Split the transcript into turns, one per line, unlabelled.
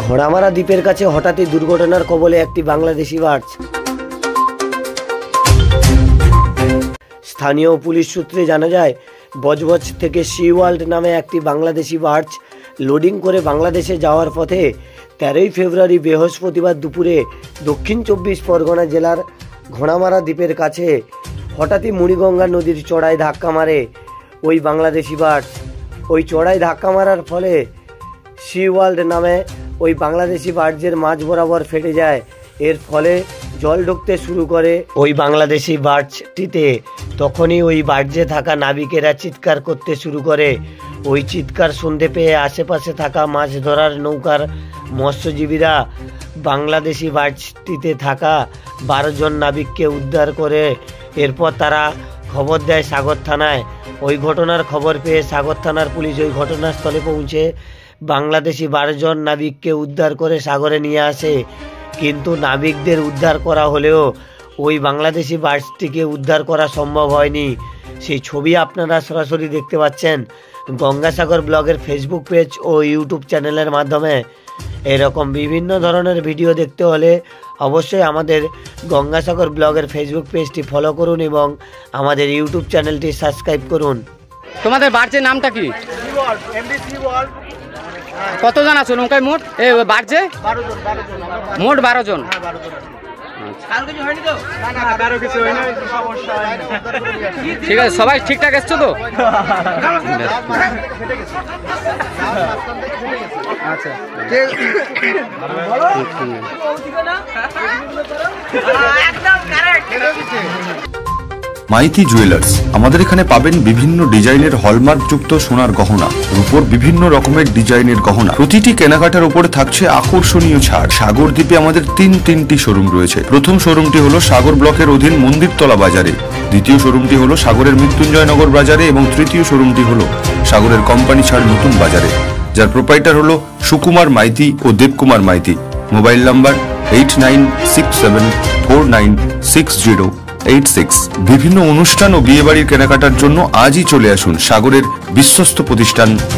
ঘোড়ামারা দ্বীপের কাছে হঠাৎই দুর্ঘটনার কবলে একটি বাংলাদেশি বার্জ। স্থানীয় পুলিশ সূত্রে জানা যায়, বজবজ থেকে সি ওয়ার্ল্ড নামে একটি বাংলাদেশি বার্জ লোডিং করে বাংলাদেশে যাওয়ার পথে 13ই ফেব্রুয়ারি বৃহস্পতিবার দুপুরে দক্ষিণ 24 পরগনা জেলার ঘোড়ামারা দ্বীপের কাছে হঠাৎই মুড়িগঙ্গা নদীর চড়ায় ধাক্কা মারে ওই বাংলাদেশি বার্জ। ওই চড়ায় ধাক্কা মারার ফলে সি ওয়ার্ল্ড নামে ওই বাংলাদেশি বার্জের মাঝ বরাবর ফেটে যায়। এর ফলে জল ঢুকতে শুরু করে ওই বাংলাদেশি বার্জটিতে। তখনই ওই বার্জে থাকা নাবিকেরা চিৎকার করতে শুরু করে। ওই চিৎকার শুনতে পেয়ে আশেপাশে থাকা মাছ ধরার নৌকার মৎস্যজীবীরা বাংলাদেশি বার্জটিতে থাকা 12 জন নাবিককে উদ্ধার করে। এরপর তারা খবর দেয় সাগর থানায়। ওই ঘটনার খবর পেয়ে সাগর থানার পুলিশ ওই ঘটনাস্থলে পৌঁছে বাংলাদেশি 12 জন নাবিককে উদ্ধার করে সাগরে নিয়ে আসে। কিন্তু নাবিকদের উদ্ধার করা হলেও ওই বাংলাদেশি বার্জটিকে উদ্ধার করা সম্ভব হয়নি। সেই ছবি আপনারা সরাসরি দেখতে পাচ্ছেন গঙ্গাসাগর ব্লগের ফেসবুক পেজ ও ইউটিউব চ্যানেলের মাধ্যমে। এরকম বিভিন্ন ধরনের ভিডিও দেখতে হলে অবশ্যই আমাদের গঙ্গাসাগর ব্লগের ফেসবুক পেজটি ফলো করুন এবং আমাদের ইউটিউব চ্যানেলটি সাবস্ক্রাইব করুন।
তোমাদের বার্জের নামটা কি? কতজন আছো নৌকায় মোট? এই বার্জে মোট 12 জন। ঠিক আছে, সবাই ঠিকঠাক এসছো তো? আচ্ছা,
মাইতি জুয়েলার্স। আমাদের এখানে পাবেন বিভিন্ন ডিজাইনের হলমার্কযুক্ত সোনার গহনা, রূপোর বিভিন্ন রকমের ডিজাইনের গহনা। প্রতিটি কেনাকাটার উপরে থাকছে আকর্ষণীয় ছাড়। সাগর দ্বীপে আমাদের তিনটি শোরুম রয়েছে। প্রথম শোরুমটি হলো সাগর ব্লকের অধীন মন্দিরতলা বাজারে, দ্বিতীয় শোরুমটি হলো সাগরের মৃত্যুঞ্জয়নগর বাজারে এবং তৃতীয় শোরুমটি হলো সাগরের কোম্পানি ছাড় নতুন বাজারে, যার প্রোপাইটার হলো সুকুমার মাইতি ও দেবকুমার মাইতি। Mobile number 8967496086। বিভিন্ন অনুষ্ঠান ও বিয়েবাড়ির কেনাকাটার জন্য আজই চলে আসুন সাগরের বিশ্বস্ত প্রতিষ্ঠান